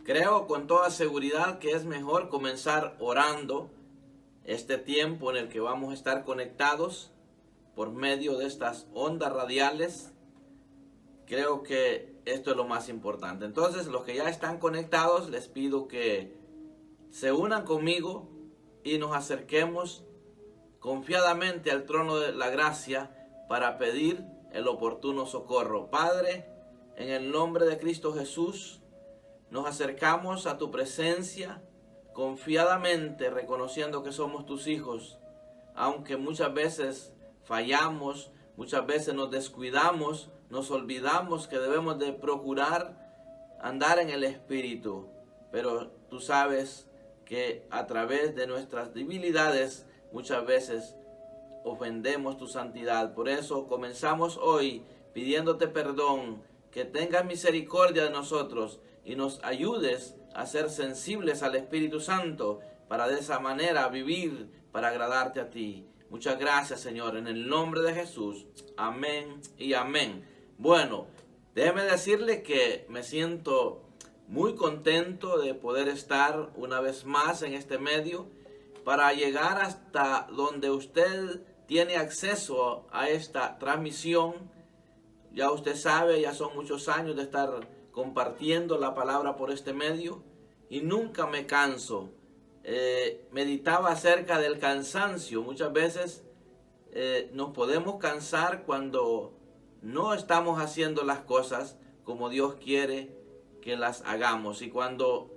Creo con toda seguridad que es mejor comenzar orando este tiempo en el que vamos a estar conectados por medio de estas ondas radiales. Creo que esto es lo más importante. Entonces, los que ya están conectados, les pido que se unan conmigo y nos acerquemos confiadamente al trono de la gracia para pedir el oportuno socorro. Padre, en el nombre de Cristo Jesús, nos acercamos a tu presencia confiadamente, reconociendo que somos tus hijos, aunque muchas veces fallamos, muchas veces nos descuidamos, nos olvidamos que debemos de procurar andar en el Espíritu, pero tú sabes que a través de nuestras debilidades muchas veces ofendemos tu santidad. Por eso comenzamos hoy pidiéndote perdón, que tengas misericordia de nosotros y nos ayudes a ser sensibles al Espíritu Santo para de esa manera vivir para agradarte a ti. Muchas gracias, Señor, en el nombre de Jesús. Amén y amén. Bueno, déjeme decirle que me siento muy contento de poder estar una vez más en este medio para llegar hasta donde usted tiene acceso a esta transmisión. Ya usted sabe, ya son muchos años de estar compartiendo la palabra por este medio y nunca me canso. Meditaba acerca del cansancio. Muchas veces nos podemos cansar cuando no estamos haciendo las cosas como Dios quiere que las hagamos, y cuando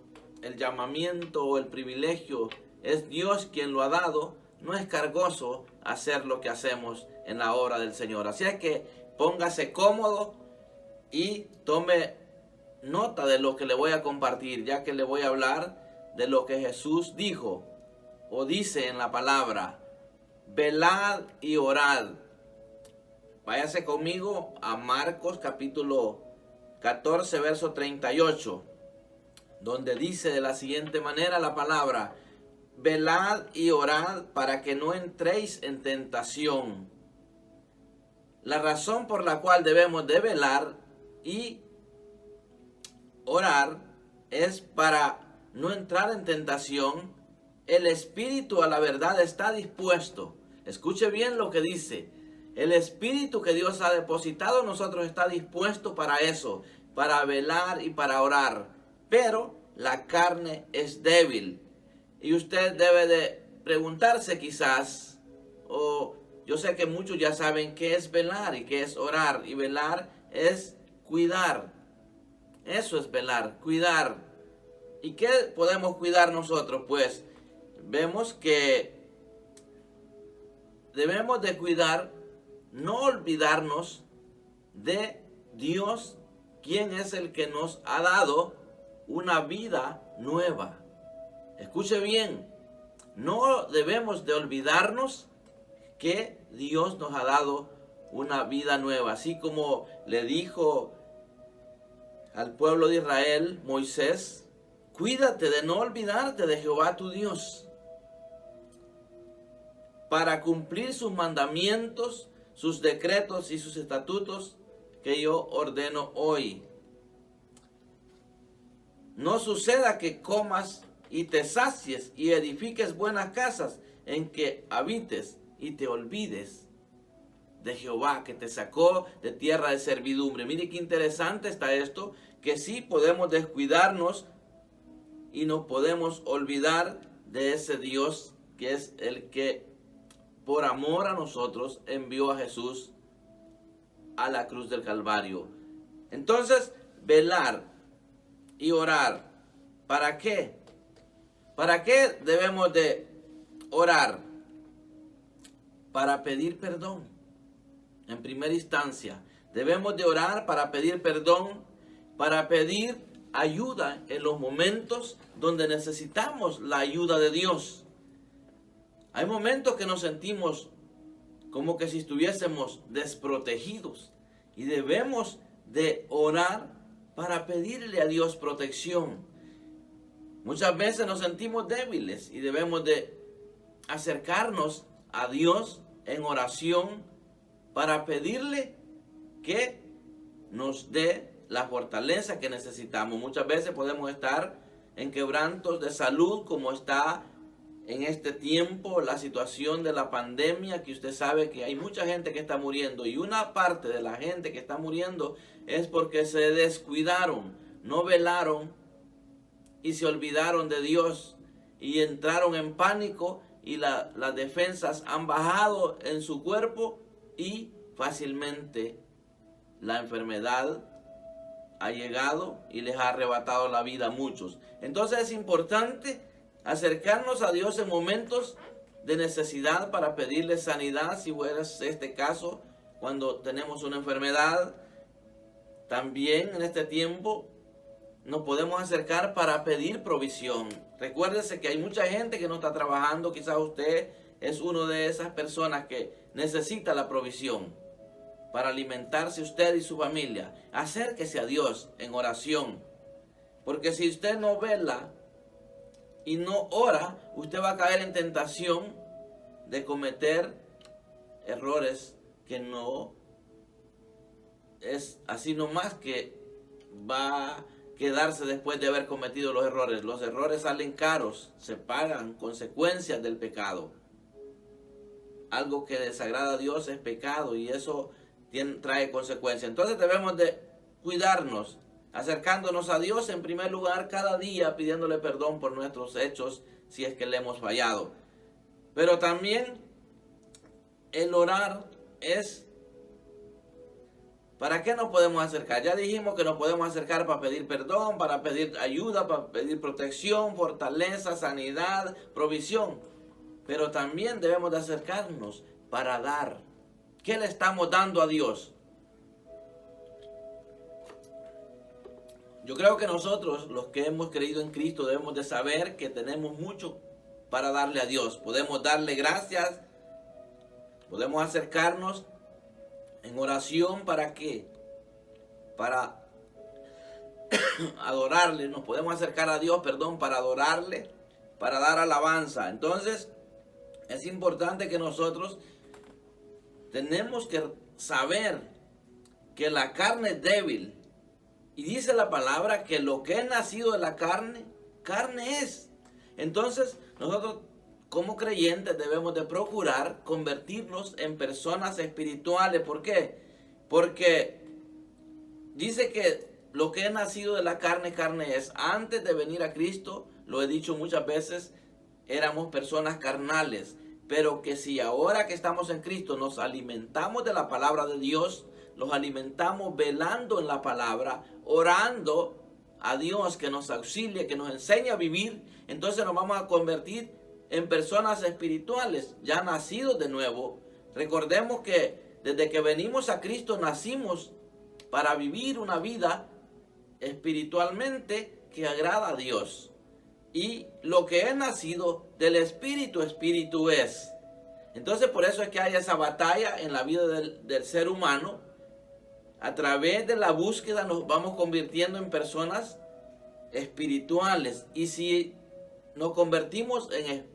el llamamiento o el privilegio es Dios quien lo ha dado, no es cargoso hacer lo que hacemos en la obra del Señor. Así es que póngase cómodo y tome nota de lo que le voy a compartir, ya que le voy a hablar de lo que Jesús dijo o dice en la palabra: velad y orad. Váyase conmigo a Marcos capítulo 14, verso 38, donde dice de la siguiente manera la palabra: velad y orad para que no entréis en tentación. La razón por la cual debemos de velar y orar es para no entrar en tentación. El espíritu a la verdad está dispuesto. Escuche bien lo que dice. El espíritu que Dios ha depositado en nosotros está dispuesto para eso, para velar y para orar. Pero la carne es débil. Y usted debe de preguntarse quizás, o yo sé que muchos ya saben qué es velar y qué es orar. Y velar es cuidar. Eso es velar, cuidar. ¿Y qué podemos cuidar nosotros? Pues vemos que debemos de cuidar, no olvidarnos de Dios, quien es el que nos ha dado una vida nueva. Escuche bien, no debemos de olvidarnos que Dios nos ha dado una vida nueva. Así como le dijo al pueblo de Israel Moisés: cuídate de no olvidarte de Jehová tu Dios, para cumplir sus mandamientos, sus decretos y sus estatutos que yo ordeno hoy. No suceda que comas y te sacies y edifiques buenas casas en que habites y te olvides de Jehová, que te sacó de tierra de servidumbre. Mire qué interesante está esto, que sí podemos descuidarnos y nos podemos olvidar de ese Dios que es el que por amor a nosotros envió a Jesús a la cruz del Calvario. Entonces, velar y orar, ¿para qué? ¿Para qué debemos de orar? Para pedir perdón. En primera instancia, debemos de orar para pedir perdón, para pedir ayuda en los momentos donde necesitamos la ayuda de Dios. Hay momentos que nos sentimos como que si estuviésemos desprotegidos y debemos de orar para pedirle a Dios protección. Muchas veces nos sentimos débiles y debemos de acercarnos a Dios en oración para pedirle que nos dé la fortaleza que necesitamos. Muchas veces podemos estar en quebrantos de salud, como está en este tiempo la situación de la pandemia, que usted sabe que hay mucha gente que está muriendo, y una parte de la gente que está muriendo es porque se descuidaron, no velaron y se olvidaron de Dios y entraron en pánico, y las defensas han bajado en su cuerpo y fácilmente la enfermedad ha llegado y les ha arrebatado la vida a muchos. Entonces es importante acercarnos a Dios en momentos de necesidad para pedirle sanidad, si fuera este caso, cuando tenemos una enfermedad. También en este tiempo nos podemos acercar para pedir provisión. Recuérdese que hay mucha gente que no está trabajando. Quizás usted es una de esas personas que necesita la provisión para alimentarse usted y su familia. Acérquese a Dios en oración, porque si usted no vela y no ora, usted va a caer en tentación de cometer errores que no es así nomás que va a quedarse después de haber cometido los errores. Los errores salen caros, se pagan, consecuencias del pecado. Algo que desagrada a Dios es pecado, y eso trae consecuencias. Entonces debemos de cuidarnos, acercándonos a Dios en primer lugar cada día, pidiéndole perdón por nuestros hechos si es que le hemos fallado. Pero también el orar es... ¿Para qué nos podemos acercar? Ya dijimos que nos podemos acercar para pedir perdón, para pedir ayuda, para pedir protección, fortaleza, sanidad, provisión. Pero también debemos de acercarnos para dar. ¿Qué le estamos dando a Dios? Yo creo que nosotros, los que hemos creído en Cristo, debemos de saber que tenemos mucho para darle a Dios. Podemos darle gracias, podemos acercarnos en oración. ¿Para qué? Para adorarle. Nos podemos acercar a Dios, para adorarle, para dar alabanza. Entonces, es importante que nosotros tenemos que saber que la carne es débil. Y dice la palabra que lo que es nacido de la carne, carne es. Entonces, nosotros como creyentes debemos de procurar convertirnos en personas espirituales. ¿Por qué? Porque dice que lo que es nacido de la carne, carne es. Antes de venir a Cristo, lo he dicho muchas veces, éramos personas carnales. Pero que si ahora que estamos en Cristo nos alimentamos de la palabra de Dios, los alimentamos velando en la palabra, orando a Dios que nos auxilie, que nos enseñe a vivir, entonces nos vamos a convertir en personas espirituales, ya nacidos de nuevo. Recordemos que desde que venimos a Cristo nacimos para vivir una vida espiritualmente que agrada a Dios. Y lo que es nacido del Espíritu, Espíritu es. Entonces por eso es que hay esa batalla en la vida del ser humano. A través de la búsqueda nos vamos convirtiendo en personas espirituales. Y si nos convertimos en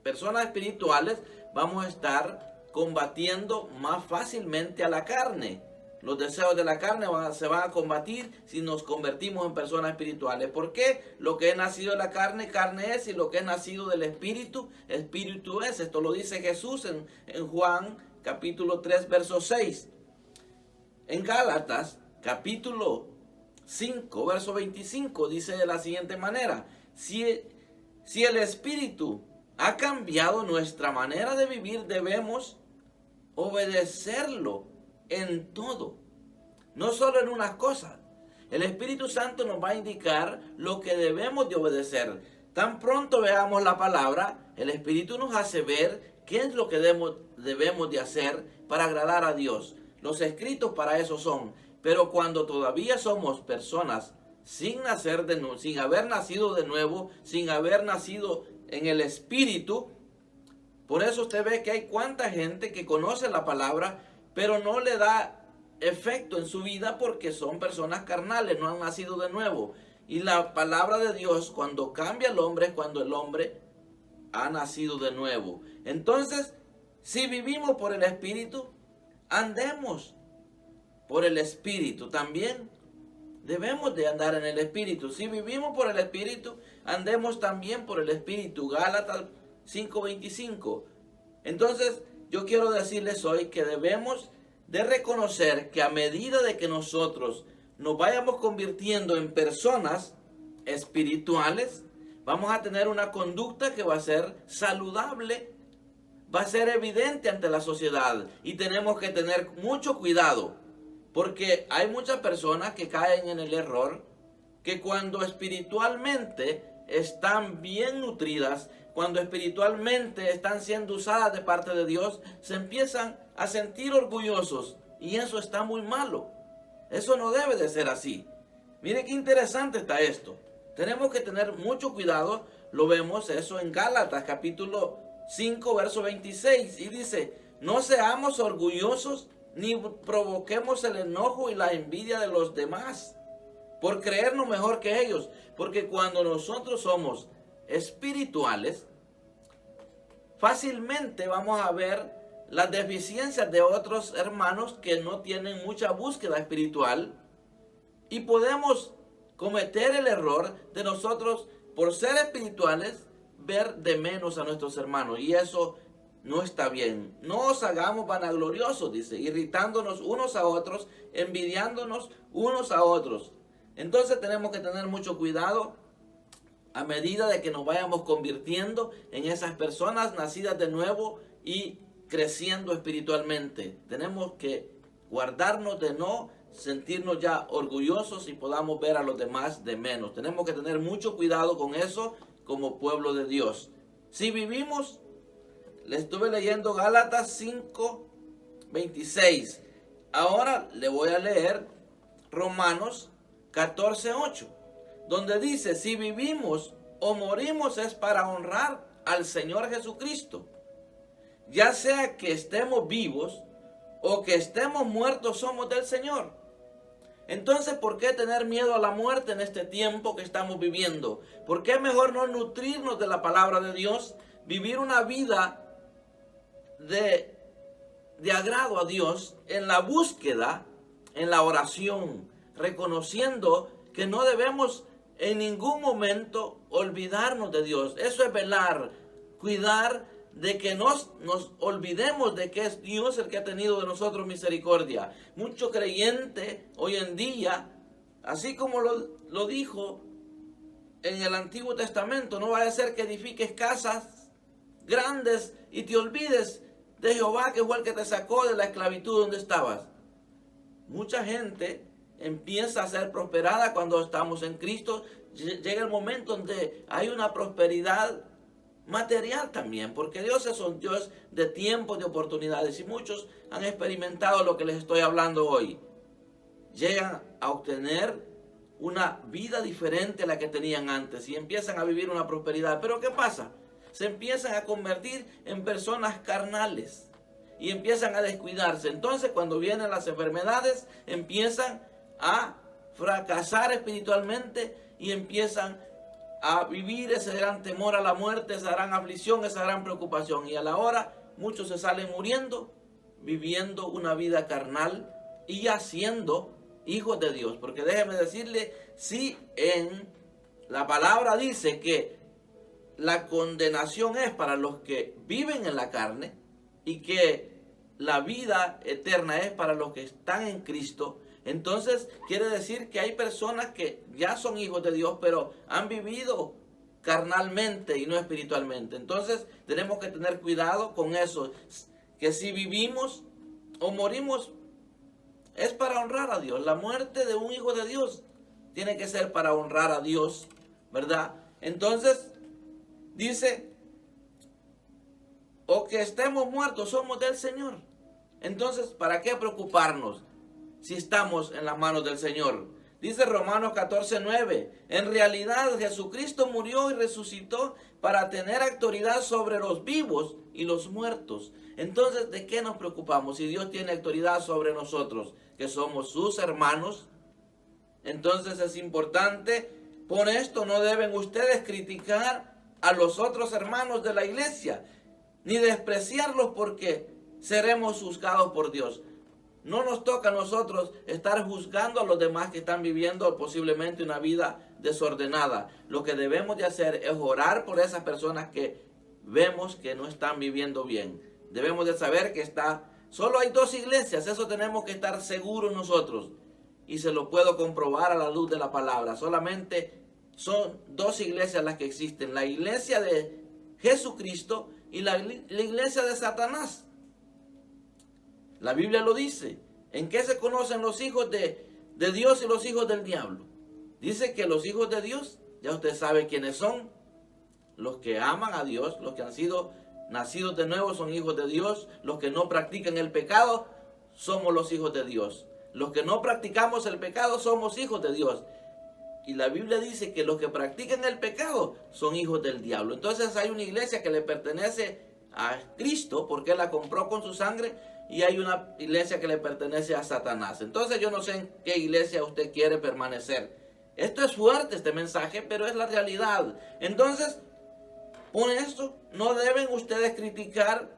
personas espirituales, vamos a estar combatiendo más fácilmente a la carne. Los deseos de la carne se van a combatir si nos convertimos en personas espirituales. ¿Por qué? Lo que es nacido de la carne, carne es, y lo que es nacido del Espíritu, Espíritu es. Esto lo dice Jesús en Juan capítulo 3, verso 6. En Gálatas capítulo 5, verso 25, dice de la siguiente manera: si el Espíritu ha cambiado nuestra manera de vivir, debemos obedecerlo en todo, no solo en unas cosas. El Espíritu Santo nos va a indicar lo que debemos de obedecer. Tan pronto veamos la palabra, el Espíritu nos hace ver qué es lo que debemos de hacer para agradar a Dios. Los escritos para eso son. Pero cuando todavía somos personas sin haber nacido de nuevo, sin haber nacido en el Espíritu, por eso usted ve que hay cuánta gente que conoce la palabra, pero no le da efecto en su vida porque son personas carnales, no han nacido de nuevo. Y la palabra de Dios, cuando cambia al hombre, es cuando el hombre ha nacido de nuevo. Entonces, si vivimos por el Espíritu, andemos por el Espíritu también. debemos de andar en el Espíritu. Si vivimos por el Espíritu, andemos también por el Espíritu. Gálatas 5:25. Entonces, yo quiero decirles hoy que debemos de reconocer que a medida de que nosotros nos vayamos convirtiendo en personas espirituales, vamos a tener una conducta que va a ser saludable, va a ser evidente ante la sociedad, y tenemos que tener mucho cuidado, porque hay muchas personas que caen en el error que cuando espiritualmente están bien nutridas, cuando espiritualmente están siendo usadas de parte de Dios, se empiezan a sentir orgullosos, y eso está muy malo. Eso no debe de ser así. Mire qué interesante está esto. Tenemos que tener mucho cuidado. Lo vemos eso en Gálatas capítulo 5 verso 26, y dice: no seamos orgullosos ni provoquemos el enojo y la envidia de los demás por creernos mejor que ellos, porque cuando nosotros somos espirituales, fácilmente vamos a ver las deficiencias de otros hermanos que no tienen mucha búsqueda espiritual, y podemos cometer el error de nosotros, por ser espirituales, ver de menos a nuestros hermanos, y eso no está bien. No os hagamos vanagloriosos, dice, irritándonos unos a otros, envidiándonos unos a otros. Entonces tenemos que tener mucho cuidado a medida de que nos vayamos convirtiendo en esas personas nacidas de nuevo y creciendo espiritualmente. Tenemos que guardarnos de no sentirnos ya orgullosos y podamos ver a los demás de menos. Tenemos que tener mucho cuidado con eso como pueblo de Dios. Si vivimos, le estuve leyendo Gálatas 5:26. Ahora le voy a leer Romanos 14:8, donde dice: si vivimos o morimos es para honrar al Señor Jesucristo. Ya sea que estemos vivos o que estemos muertos, somos del Señor. Entonces, ¿por qué tener miedo a la muerte en este tiempo que estamos viviendo? ¿Por qué mejor no nutrirnos de la palabra de Dios, vivir una vida de agrado a Dios, en la búsqueda, en la oración, reconociendo que no debemos en ningún momento olvidarnos de Dios? Eso es velar, cuidar de que nos olvidemos de que es Dios el que ha tenido de nosotros misericordia. Mucho creyente hoy en día, así como lo dijo en el Antiguo Testamento, no vaya a ser que edifiques casas grandes y te olvides de Jehová, que fue el que te sacó de la esclavitud donde estabas. Mucha gente empieza a ser prosperada cuando estamos en Cristo. Llega el momento donde hay una prosperidad material también, porque Dios es un Dios de tiempos, de oportunidades, y muchos han experimentado lo que les estoy hablando hoy. Llegan a obtener una vida diferente a la que tenían antes y empiezan a vivir una prosperidad. Pero ¿qué pasa? Se empiezan a convertir en personas carnales y empiezan a descuidarse. Entonces, cuando vienen las enfermedades, empiezan a fracasar espiritualmente y empiezan a vivir ese gran temor a la muerte, esa gran aflicción, esa gran preocupación. Y a la hora muchos se salen muriendo, viviendo una vida carnal y ya siendo hijos de Dios. Porque déjeme decirle, si en la palabra dice que la condenación es para los que viven en la carne y que la vida eterna es para los que están en Cristo, entonces quiere decir que hay personas que ya son hijos de Dios, pero han vivido carnalmente y no espiritualmente. Entonces tenemos que tener cuidado con eso, que si vivimos o morimos es para honrar a Dios. La muerte de un hijo de Dios tiene que ser para honrar a Dios, ¿verdad? Entonces dice, o que estemos muertos, somos del Señor. Entonces, ¿para qué preocuparnos si estamos en las manos del Señor? Dice Romanos 14:9, en realidad Jesucristo murió y resucitó para tener autoridad sobre los vivos y los muertos. Entonces, ¿de qué nos preocupamos si Dios tiene autoridad sobre nosotros, que somos sus hermanos? Entonces es importante, por esto no deben ustedes criticar a los otros hermanos de la iglesia, ni despreciarlos, porque seremos juzgados por Dios. no nos toca a nosotros estar juzgando a los demás que están viviendo posiblemente una vida desordenada. Lo que debemos de hacer es orar por esas personas que vemos que no están viviendo bien. Debemos de saber que solo hay 2 iglesias, eso tenemos que estar seguros nosotros. Y se lo puedo comprobar a la luz de la palabra. Solamente son 2 iglesias las que existen. La iglesia de Jesucristo y la iglesia de Satanás. La Biblia lo dice. ¿En qué se conocen los hijos de Dios y los hijos del diablo? Dice que los hijos de Dios, ya usted sabe quiénes son. Los que aman a Dios, los que han sido nacidos de nuevo son hijos de Dios. Los que no practican el pecado, somos los hijos de Dios. Los que no practicamos el pecado, somos hijos de Dios. Y la Biblia dice que los que practican el pecado son hijos del diablo. Entonces hay una iglesia que le pertenece a Cristo porque Él la compró con su sangre. Y hay una iglesia que le pertenece a Satanás. Entonces yo no sé en qué iglesia usted quiere permanecer. Esto es fuerte, este mensaje, pero es la realidad. Entonces, por esto no deben ustedes criticar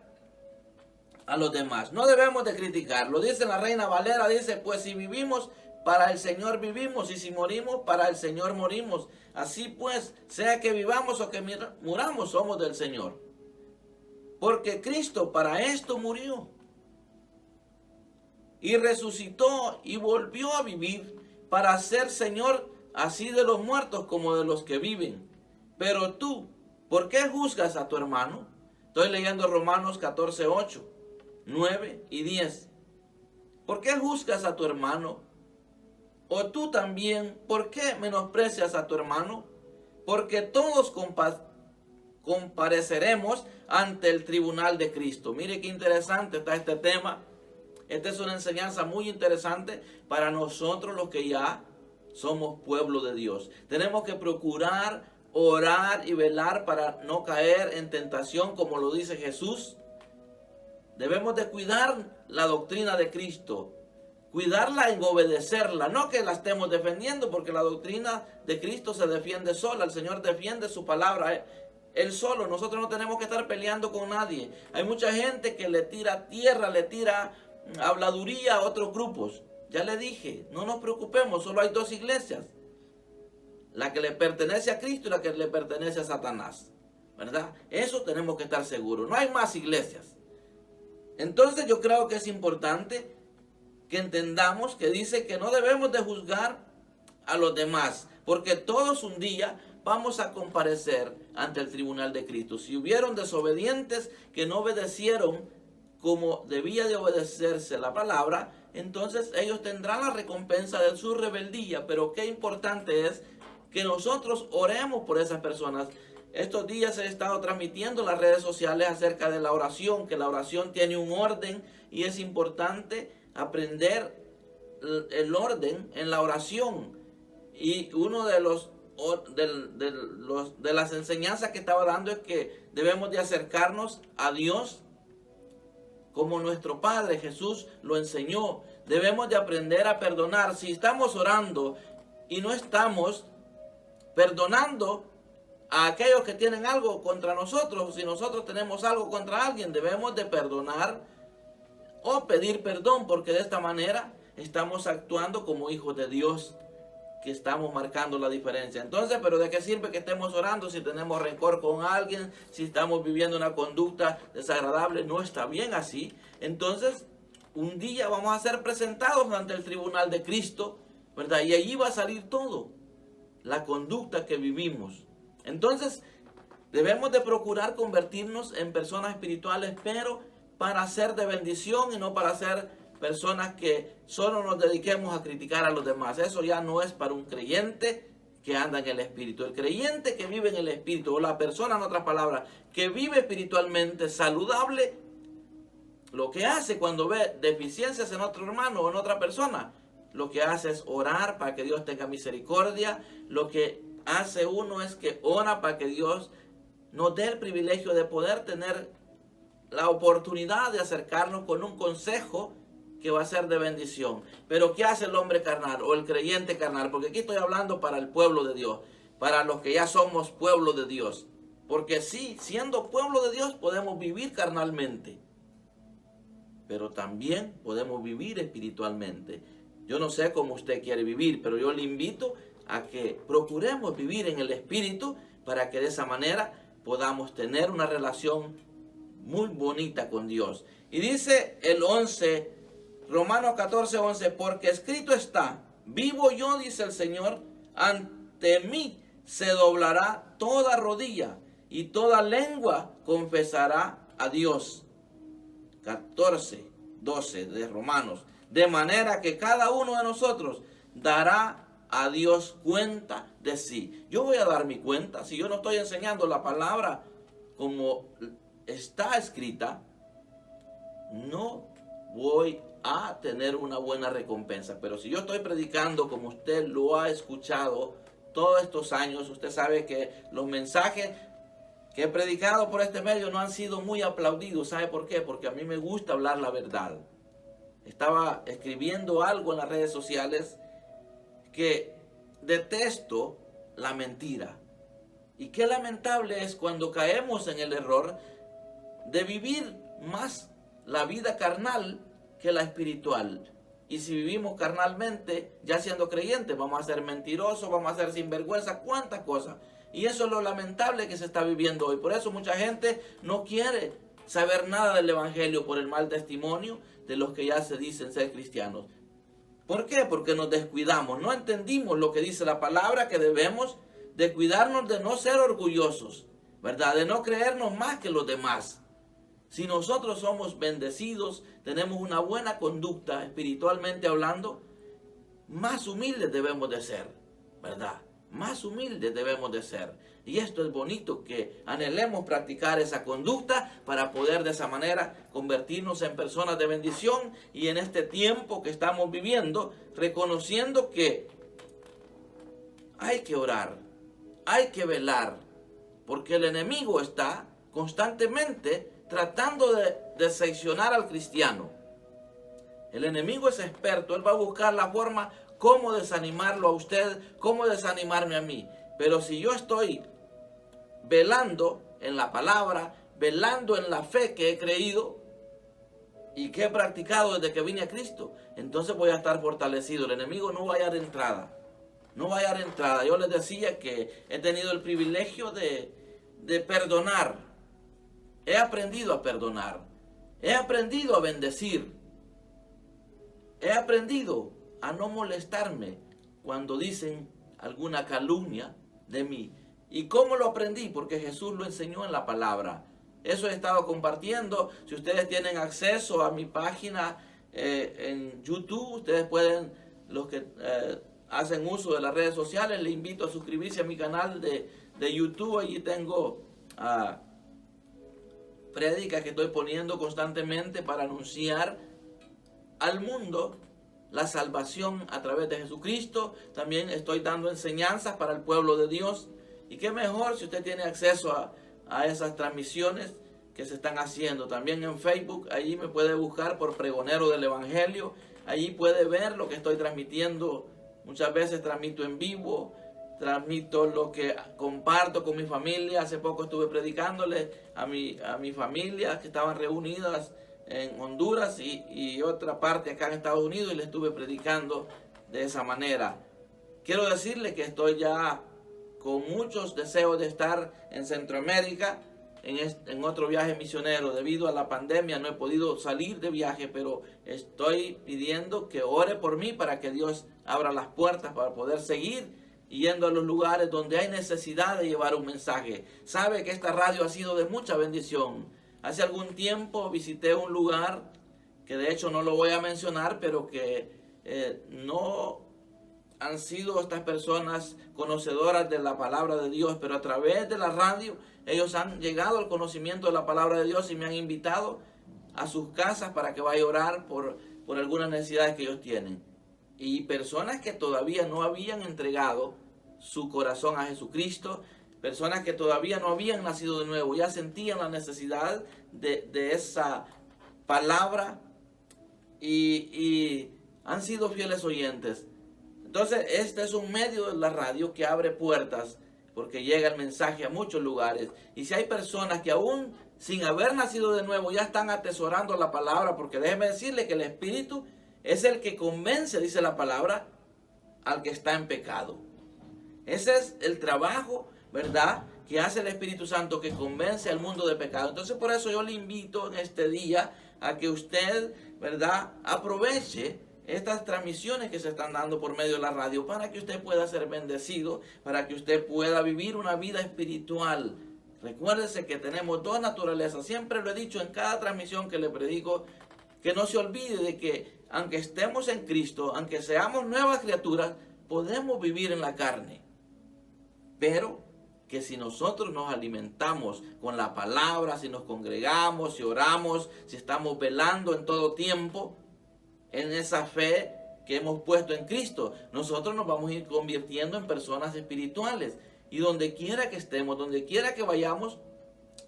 a los demás. No debemos de criticarlo. Dice la Reina Valera, dice, pues si vivimos, para el Señor vivimos, y si morimos, para el Señor morimos. Así pues, sea que vivamos o que muramos, somos del Señor. Porque Cristo para esto murió. Y resucitó y volvió a vivir para ser Señor así de los muertos como de los que viven. Pero tú, ¿por qué juzgas a tu hermano? Estoy leyendo Romanos 14, 8, 9 y 10. ¿Por qué juzgas a tu hermano? O tú también, ¿por qué menosprecias a tu hermano? Porque todos compareceremos ante el tribunal de Cristo. Mire qué interesante está este tema. Esta es una enseñanza muy interesante para nosotros los que ya somos pueblo de Dios. Tenemos que procurar, orar y velar para no caer en tentación, como lo dice Jesús. Debemos de cuidar la doctrina de Cristo, cuidarla en obedecerla, no que la estemos defendiendo, porque la doctrina de Cristo se defiende sola. El Señor defiende su palabra Él solo. Nosotros no tenemos que estar peleando con nadie. Hay mucha gente que le tira tierra, le tira habladuría a otros grupos. Ya le dije, no nos preocupemos, solo hay 2 iglesias. La que le pertenece a Cristo y la que le pertenece a Satanás, ¿verdad? Eso tenemos que estar seguros. No hay más iglesias. Entonces yo creo que es importante que entendamos que dice que no debemos de juzgar a los demás, porque todos un día vamos a comparecer ante el tribunal de Cristo. Si hubieron desobedientes que no obedecieron como debía de obedecerse la palabra, entonces ellos tendrán la recompensa de su rebeldía. Pero qué importante es que nosotros oremos por esas personas. Estos días he estado transmitiendo en las redes sociales acerca de la oración, que la oración tiene un orden y es importante aprender el orden en la oración. Y uno de las enseñanzas que estaba dando es que debemos de acercarnos a Dios como nuestro Padre Jesús lo enseñó. Debemos de aprender a perdonar. Si estamos orando y no estamos perdonando a aquellos que tienen algo contra nosotros, si nosotros tenemos algo contra alguien, debemos de perdonar o pedir perdón, porque de esta manera estamos actuando como hijos de Dios, que estamos marcando la diferencia. Entonces, ¿pero de qué sirve que estemos orando si tenemos rencor con alguien, si estamos viviendo una conducta desagradable? No está bien así. Entonces, un día vamos a ser presentados ante el tribunal de Cristo, ¿verdad? Y allí va a salir todo, la conducta que vivimos. Entonces, debemos de procurar convertirnos en personas espirituales, pero para ser de bendición y no para ser personas que solo nos dediquemos a criticar a los demás. Eso ya no es para un creyente que anda en el Espíritu. El creyente que vive en el Espíritu, o la persona, en otras palabras, que vive espiritualmente saludable, lo que hace cuando ve deficiencias en otro hermano o en otra persona, lo que hace es orar para que Dios tenga misericordia. Lo que hace uno es que ora para que Dios nos dé el privilegio de poder tener la oportunidad de acercarnos con un consejo que va a ser de bendición. Pero ¿qué hace el hombre carnal o el creyente carnal? Porque aquí estoy hablando para el pueblo de Dios, para los que ya somos pueblo de Dios. Porque sí, siendo pueblo de Dios podemos vivir carnalmente. pero también podemos vivir espiritualmente. Yo no sé cómo usted quiere vivir, pero yo le invito a que procuremos vivir en el Espíritu para que de esa manera podamos tener una relación muy bonita con Dios. Y dice el 11, Romanos 14, 11, porque escrito está, vivo yo, dice el Señor, ante mí se doblará toda rodilla y toda lengua confesará a Dios. 14, 12 de Romanos. De manera que cada uno de nosotros dará a Dios cuenta de sí. Yo voy a dar mi cuenta. Si yo no estoy enseñando la palabra como está escrita, no voy a tener una buena recompensa. Pero si yo estoy predicando como usted lo ha escuchado todos estos años, usted sabe que los mensajes que he predicado por este medio no han sido muy aplaudidos. ¿Sabe por qué? Porque a mí me gusta hablar la verdad. Estaba escribiendo algo en las redes sociales que detesto la mentira. Y qué lamentable es cuando caemos en el error de vivir más la vida carnal que la espiritual. Y si vivimos carnalmente, ya siendo creyentes, vamos a ser mentirosos, vamos a ser sinvergüenza, cuántas cosas. Y eso es lo lamentable que se está viviendo hoy. Por eso mucha gente no quiere saber nada del evangelio por el mal testimonio de los que ya se dicen ser cristianos. ¿Por qué? Porque nos descuidamos, no entendimos lo que dice la palabra, que debemos de cuidarnos de no ser orgullosos, ¿verdad? De no creernos más que los demás. Si nosotros somos bendecidos, tenemos una buena conducta espiritualmente hablando, más humildes debemos de ser, ¿verdad? Más humildes debemos de ser. Y esto es bonito, que anhelemos practicar esa conducta para poder de esa manera convertirnos en personas de bendición. Y en este tiempo que estamos viviendo, reconociendo que hay que orar, hay que velar, porque el enemigo está constantemente tratando de decepcionar al cristiano. El enemigo es experto, él va a buscar la forma cómo desanimarlo a usted, cómo desanimarme a mí. Pero si yo estoy velando en la palabra, velando en la fe que he creído y que he practicado desde que vine a Cristo, entonces voy a estar fortalecido. El enemigo no va a hallar entrada. No va a hallar entrada. Yo les decía que he tenido el privilegio de perdonar. He aprendido a perdonar. He aprendido a bendecir. He aprendido a no molestarme cuando dicen alguna calumnia de mí. ¿Y cómo lo aprendí? Porque Jesús lo enseñó en la palabra. Eso he estado compartiendo. Si ustedes tienen acceso a mi página en YouTube, ustedes pueden, los que hacen uso de las redes sociales, les invito a suscribirse a mi canal de YouTube. Allí tengo prédicas que estoy poniendo constantemente para anunciar al mundo la salvación a través de Jesucristo. También estoy dando enseñanzas para el pueblo de Dios. Y qué mejor si usted tiene acceso a esas transmisiones que se están haciendo. También en Facebook, allí me puede buscar por Pregonero del Evangelio. Allí puede ver lo que estoy transmitiendo. Muchas veces transmito en vivo, transmito lo que comparto con mi familia. Hace poco estuve predicándole a mi familia que estaban reunidas en Honduras y otra parte acá en Estados Unidos, y le estuve predicando de esa manera. Quiero decirle que estoy ya con muchos deseos de estar en Centroamérica en otro viaje misionero. Debido a la pandemia no he podido salir de viaje, pero estoy pidiendo que ore por mí para que Dios abra las puertas para poder seguir yendo a los lugares donde hay necesidad de llevar un mensaje. Sabe que esta radio ha sido de mucha bendición. Hace algún tiempo visité un lugar que de hecho no lo voy a mencionar, pero que no han sido estas personas conocedoras de la palabra de Dios, pero a través de la radio ellos han llegado al conocimiento de la palabra de Dios y me han invitado a sus casas para que vaya a orar por algunas necesidades que ellos tienen. Y personas que todavía no habían entregado su corazón a Jesucristo, personas que todavía no habían nacido de nuevo, ya sentían la necesidad de esa palabra y han sido fieles oyentes. Entonces, este es un medio de la radio que abre puertas porque llega el mensaje a muchos lugares. Y si hay personas que aún sin haber nacido de nuevo, ya están atesorando la palabra, porque déjeme decirle que el Espíritu es el que convence, dice la palabra, al que está en pecado. Ese es el trabajo, ¿verdad?, que hace el Espíritu Santo, que convence al mundo de pecado. Entonces, por eso yo le invito en este día a que usted, ¿verdad?, aproveche estas transmisiones que se están dando por medio de la radio, para que usted pueda ser bendecido, para que usted pueda vivir una vida espiritual. Recuérdese que tenemos dos naturalezas. Siempre lo he dicho en cada transmisión que le predico, que no se olvide de que aunque estemos en Cristo, aunque seamos nuevas criaturas, podemos vivir en la carne. Pero que si nosotros nos alimentamos con la palabra, si nos congregamos, si oramos, si estamos velando en todo tiempo en esa fe que hemos puesto en Cristo, nosotros nos vamos a ir convirtiendo en personas espirituales. Y donde quiera que estemos, donde quiera que vayamos,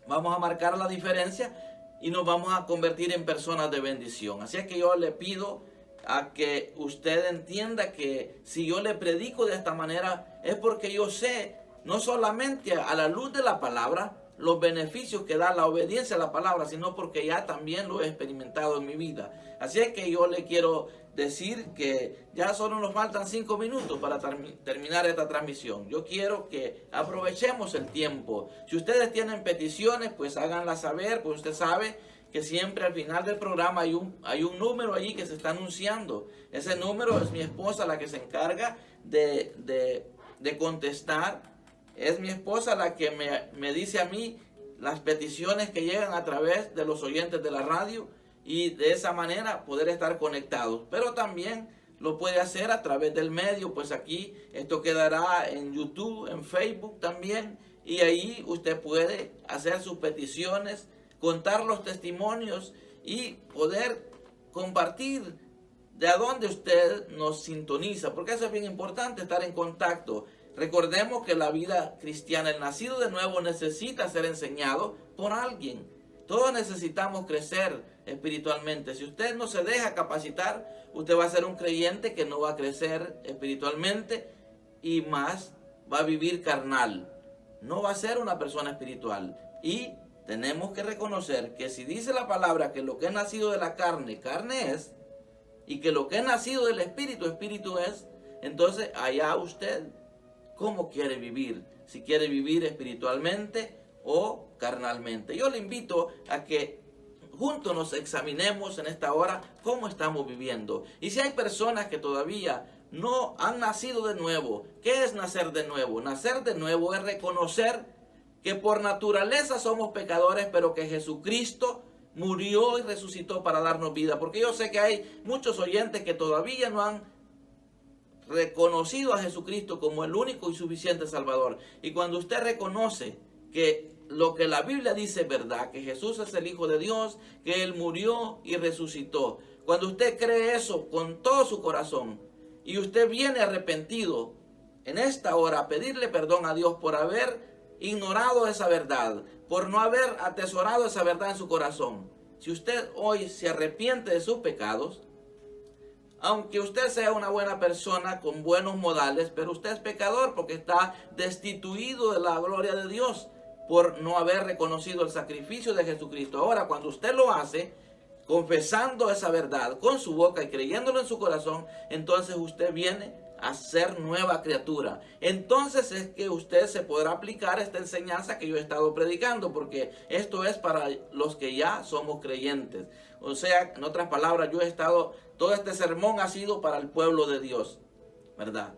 vamos a marcar la diferencia y nos vamos a convertir en personas de bendición. Así es que yo le pido a que usted entienda que si yo le predico de esta manera, es porque yo sé, no solamente a la luz de la palabra, los beneficios que da la obediencia a la palabra, sino porque ya también lo he experimentado en mi vida. Así es que yo le quiero decir que ya solo nos faltan 5 minutos para terminar esta transmisión. Yo quiero que aprovechemos el tiempo. Si ustedes tienen peticiones, pues háganlas saber, pues usted sabe que siempre al final del programa hay un número allí que se está anunciando. Ese número es mi esposa la que se encarga de contestar. Es mi esposa la que me dice a mí las peticiones que llegan a través de los oyentes de la radio, y de esa manera poder estar conectados. Pero también lo puede hacer a través del medio, pues aquí esto quedará en YouTube, en Facebook también, y ahí usted puede hacer sus peticiones, contar los testimonios y poder compartir de a dónde usted nos sintoniza, porque eso es bien importante, estar en contacto. Recordemos que la vida cristiana, el nacido de nuevo, necesita ser enseñado por alguien. Todos necesitamos crecer espiritualmente. Si usted no se deja capacitar, usted va a ser un creyente que no va a crecer espiritualmente y más va a vivir carnal. No va a ser una persona espiritual. Y tenemos que reconocer que si dice la palabra que lo que es nacido de la carne, carne es, y que lo que es nacido del espíritu, espíritu es, entonces allá usted, ¿cómo quiere vivir? Si quiere vivir espiritualmente o carnalmente. Yo le invito a que juntos nos examinemos en esta hora cómo estamos viviendo. Y si hay personas que todavía no han nacido de nuevo, ¿qué es nacer de nuevo? Nacer de nuevo es reconocer que por naturaleza somos pecadores, pero que Jesucristo murió y resucitó para darnos vida. Porque yo sé que hay muchos oyentes que todavía no han reconocido a Jesucristo como el único y suficiente Salvador. Y cuando usted reconoce que lo que la Biblia dice es verdad, que Jesús es el Hijo de Dios, que Él murió y resucitó, cuando usted cree eso con todo su corazón y usted viene arrepentido en esta hora a pedirle perdón a Dios por haber ignorado esa verdad, por no haber atesorado esa verdad en su corazón, si usted hoy se arrepiente de sus pecados, aunque usted sea una buena persona con buenos modales, pero usted es pecador porque está destituido de la gloria de Dios por no haber reconocido el sacrificio de Jesucristo. Ahora, cuando usted lo hace, confesando esa verdad con su boca y creyéndolo en su corazón, entonces usted viene a ser nueva criatura. Entonces es que usted se podrá aplicar esta enseñanza que yo he estado predicando, porque esto es para los que ya somos creyentes. O sea, en otras palabras, todo este sermón ha sido para el pueblo de Dios, ¿verdad?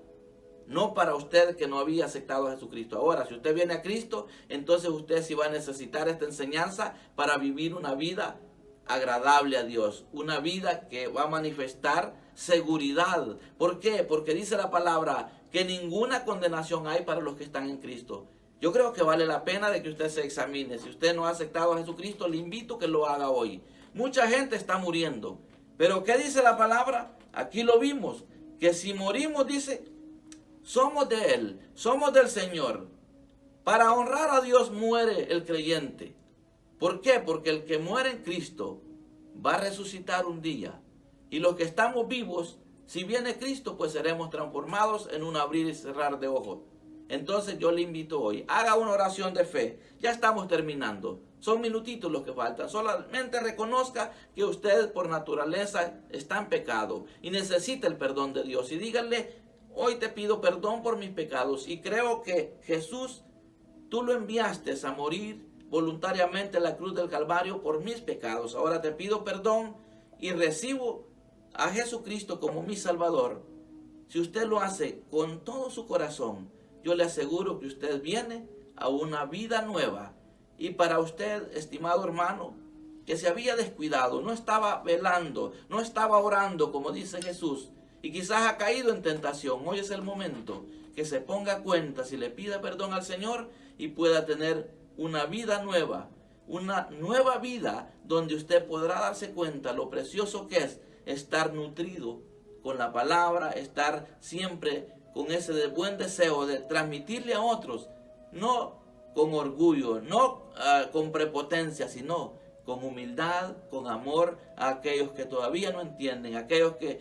No para usted que no había aceptado a Jesucristo. Ahora, si usted viene a Cristo, entonces usted sí va a necesitar esta enseñanza para vivir una vida agradable a Dios. Una vida que va a manifestar seguridad. ¿Por qué? Porque dice la palabra que ninguna condenación hay para los que están en Cristo. Yo creo que vale la pena de que usted se examine. Si usted no ha aceptado a Jesucristo, le invito a que lo haga hoy. Mucha gente está muriendo. Pero ¿qué dice la palabra? Aquí lo vimos. Que si morimos, dice, somos de Él, somos del Señor. Para honrar a Dios muere el creyente. ¿Por qué? Porque el que muere en Cristo va a resucitar un día. Y los que estamos vivos, si viene Cristo, pues seremos transformados en un abrir y cerrar de ojos. Entonces yo le invito hoy, haga una oración de fe. Ya estamos terminando. Son minutitos los que faltan. Solamente reconozca que usted por naturaleza está en pecado y necesita el perdón de Dios. Y díganle: hoy te pido perdón por mis pecados y creo que Jesús, tú lo enviaste a morir voluntariamente en la cruz del Calvario por mis pecados. Ahora te pido perdón y recibo a Jesucristo como mi Salvador. Si usted lo hace con todo su corazón, yo le aseguro que usted viene a una vida nueva. Y para usted, estimado hermano, que se había descuidado, no estaba velando, no estaba orando como dice Jesús, y quizás ha caído en tentación, hoy es el momento que se ponga a cuenta, si le pida perdón al Señor y pueda tener una vida nueva donde usted podrá darse cuenta lo precioso que es estar nutrido con la palabra, estar siempre con ese buen deseo de transmitirle a otros, no con orgullo, no con prepotencia, sino con humildad, con amor a aquellos que todavía no entienden, aquellos que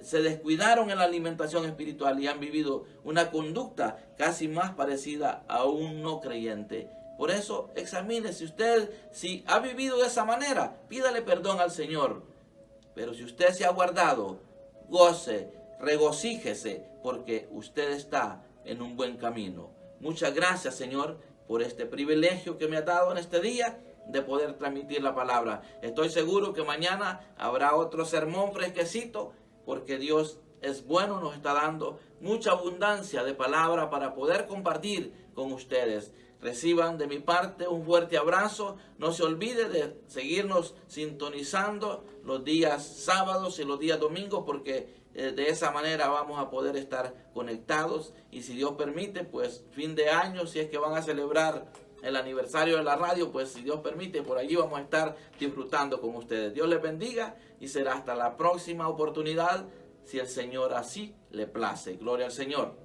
se descuidaron en la alimentación espiritual y han vivido una conducta casi más parecida a un no creyente. Por eso examine si ha vivido de esa manera, pídale perdón al Señor. Pero si usted se ha guardado, goce, regocíjese, porque usted está en un buen camino. Muchas gracias, Señor, por este privilegio que me ha dado en este día de poder transmitir la palabra. Estoy seguro que mañana habrá otro sermón fresquecito, porque Dios es bueno, nos está dando mucha abundancia de palabra para poder compartir con ustedes. Reciban de mi parte un fuerte abrazo. No se olvide de seguirnos sintonizando los días sábados y los días domingos, porque de esa manera vamos a poder estar conectados. Y si Dios permite, pues fin de año, si es que van a celebrar el aniversario de la radio, pues si Dios permite, por allí vamos a estar disfrutando con ustedes. Dios les bendiga y será hasta la próxima oportunidad, si el Señor así le place. Gloria al Señor.